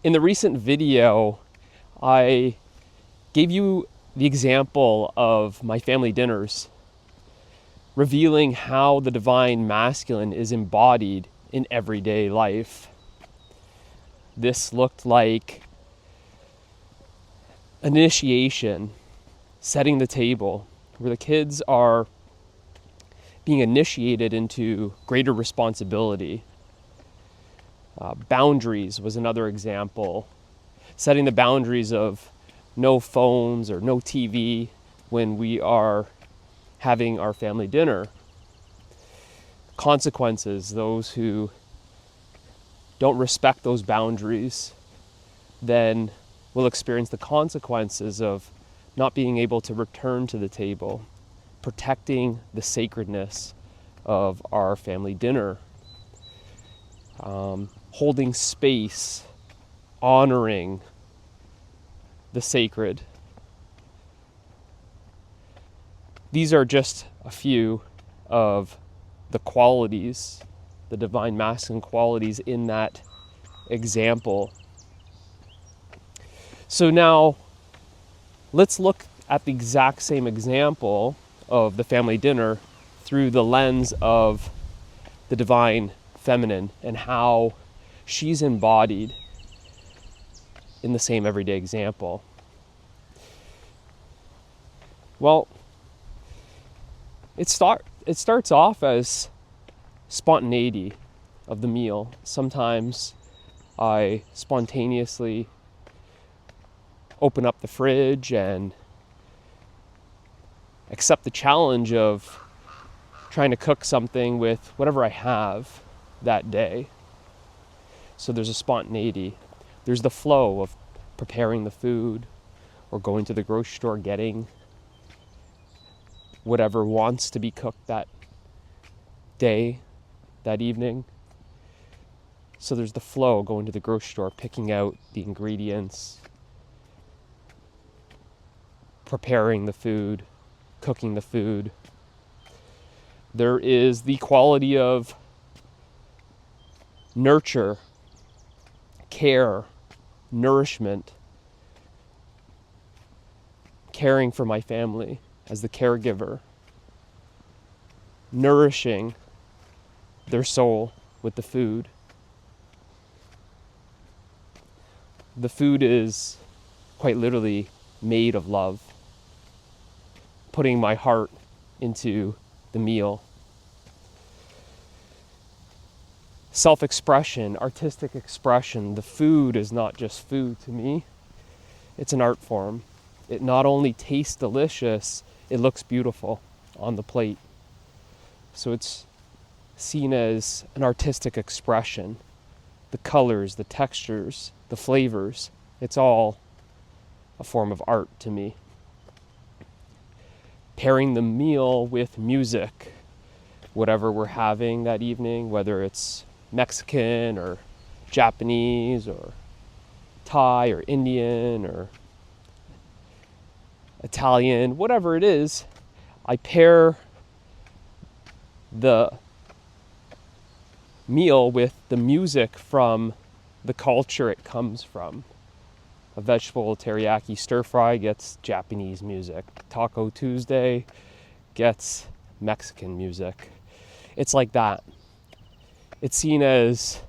In the recent video, I gave you the example of my family dinners, revealing how the divine masculine is embodied in everyday life. This looked like an initiation, setting the table, where the kids are being initiated into greater responsibility. Boundaries was another example. Setting the boundaries of no phones or no TV when we are having our family dinner. Consequences, those who don't respect those boundaries then will experience the consequences of not being able to return to the table, protecting the sacredness of our family dinner, holding space, honoring the sacred. These are just a few of the qualities, the divine masculine qualities in that example. So now let's look at the exact same example of the family dinner through the lens of the divine feminine and how she's embodied in the same everyday example. Well, it starts off as spontaneity of the meal. Sometimes I spontaneously open up the fridge and accept the challenge of trying to cook something with whatever I have that day. So there's a spontaneity. There's the flow of preparing the food or going to the grocery store, getting whatever wants to be cooked that day, that evening. So there's the flow, going to the grocery store, picking out the ingredients, preparing the food, cooking the food. There is the quality of nurture, care, nourishment, caring for my family as the caregiver, nourishing their soul with the food. The food is quite literally made of love, putting my heart into the meal. Self-expression, artistic expression. The food is not just food to me. It's an art form. It not only tastes delicious, it looks beautiful on the plate. So it's seen as an artistic expression. The colors, the textures, the flavors, it's all a form of art to me. Pairing the meal with music, whatever we're having that evening, whether it's Mexican or Japanese or Thai or Indian or Italian, whatever it is, I pair the meal with the music from the culture it comes from. A vegetable teriyaki stir fry gets Japanese music. Taco Tuesday gets Mexican music. It's like that. It's seen as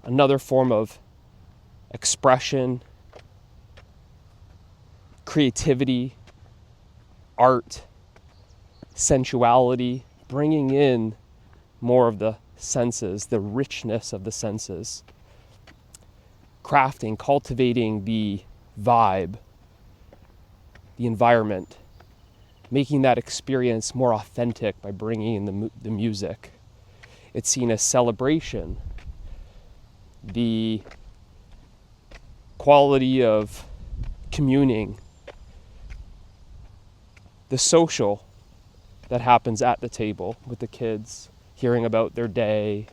another form of expression, creativity, art, sensuality, bringing in more of the senses, the richness of the senses. Crafting, cultivating the vibe, the environment, making that experience more authentic by bringing in the music. It's seen as celebration, the quality of communing, the social that happens at the table with the kids, hearing about their day,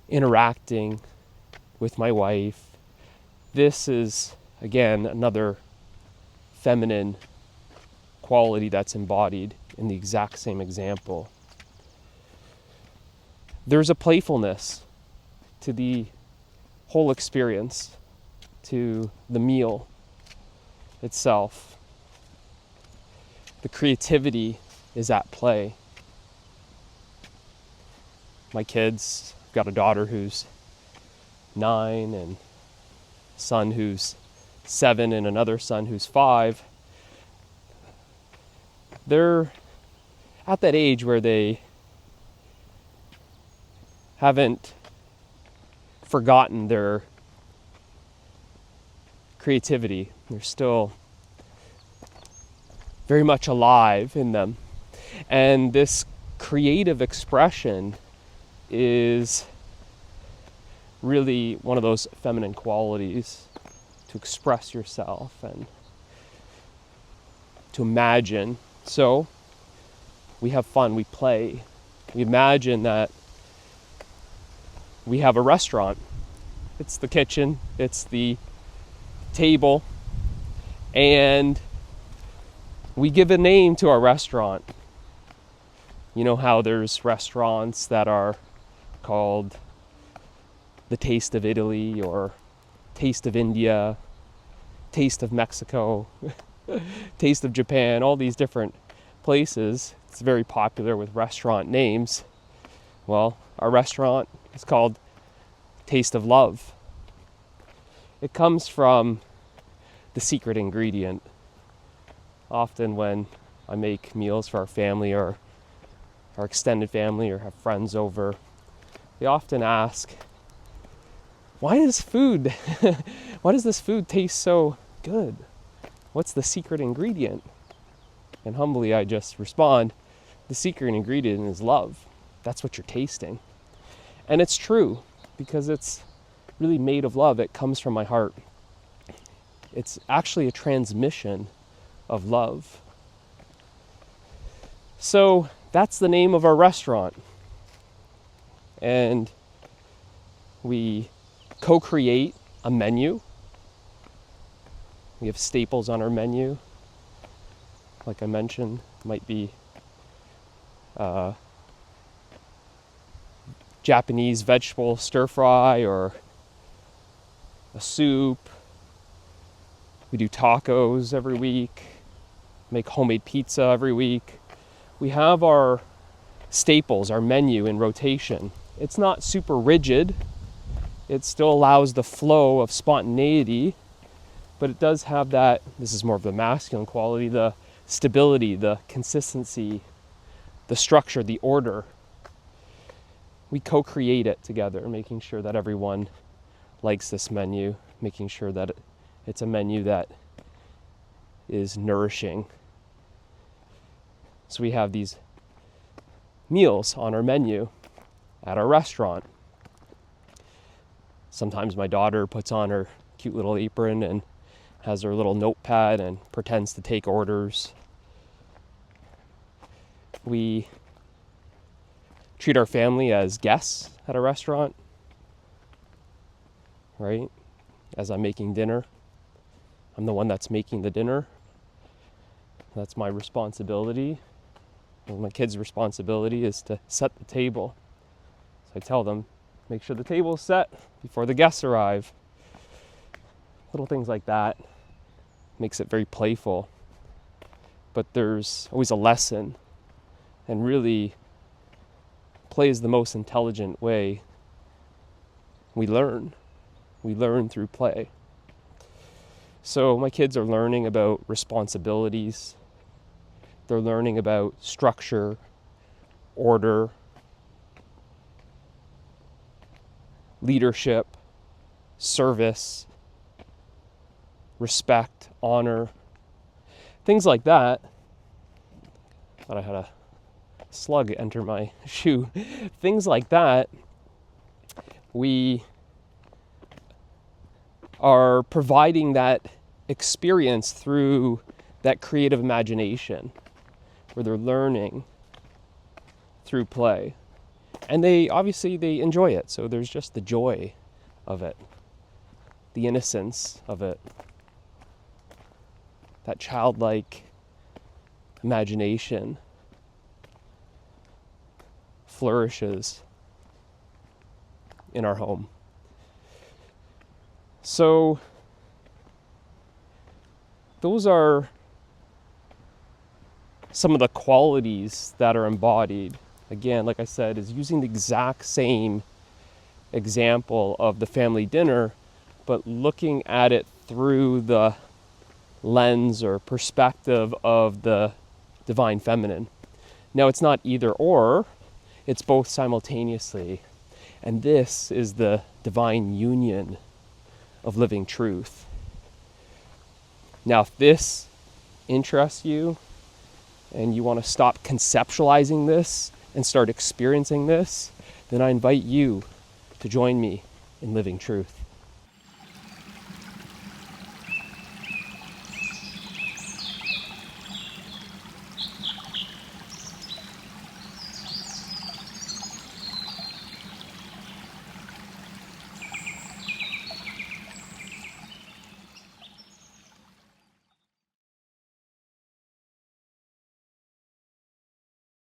interacting with my wife. This is, again, another feminine quality that's embodied in the exact same example. There's a playfulness to the whole experience to the meal itself. The creativity is at play. My kids, I've got a daughter who's 9 and a son who's 7 and another son who's 5. They're at that age where they haven't forgotten their creativity. They're still very much alive in them. And this creative expression is really one of those feminine qualities, to express yourself and to imagine. So we have fun, we play. We imagine that we have a restaurant. It's the kitchen, it's the table, and we give a name to our restaurant. You know how there's restaurants that are called the Taste of Italy or Taste of India, Taste of Mexico, Taste of Japan, all these different places. It's very popular with restaurant names. Well, our restaurant is called Taste of Love. It comes from the secret ingredient. Often when I make meals for our family or our extended family or have friends over, they often ask, why does this food taste so good? What's the secret ingredient? And humbly I just respond, the secret ingredient is love. That's what you're tasting. And it's true, because it's really made of love. It comes from my heart. It's actually a transmission of love. So that's the name of our restaurant. And we co-create a menu. We have staples on our menu. Like I mentioned, might be Japanese vegetable stir fry or a soup. We do tacos every week, make homemade pizza every week. We have our staples, our menu in rotation. It's not super rigid. It still allows the flow of spontaneity, but it does have that, this is more of the masculine quality, the stability, the consistency, the structure, the order. We co-create it together, making sure that everyone likes this menu, making sure that it's a menu that is nourishing. So we have these meals on our menu at our restaurant. Sometimes my daughter puts on her cute little apron and has her little notepad and pretends to take orders. We treat our family as guests at a restaurant, right? As I'm making dinner, I'm the one that's making the dinner. That's my responsibility. And my kids' responsibility is to set the table. So I tell them, make sure the table's set before the guests arrive. Little things like that makes it very playful. But there's always a lesson, and really play is the most intelligent way we learn. We learn through play. So my kids are learning about responsibilities. They're learning about structure, order, leadership, service, respect, honor, things like that. Thought I had a slug enter my shoe. Things like that, we are providing that experience through that creative imagination, where they're learning through play. And they enjoy it. So there's just the joy of it, the innocence of it, that childlike imagination flourishes in our home. So those are some of the qualities that are embodied. Again, like I said, is using the exact same example of the family dinner, but looking at it through the lens or perspective of the divine feminine. Now, it's not either or, it's both simultaneously. And this is the divine union of living truth. Now, if this interests you and you want to stop conceptualizing this and start experiencing this, then I invite you to join me in living truth.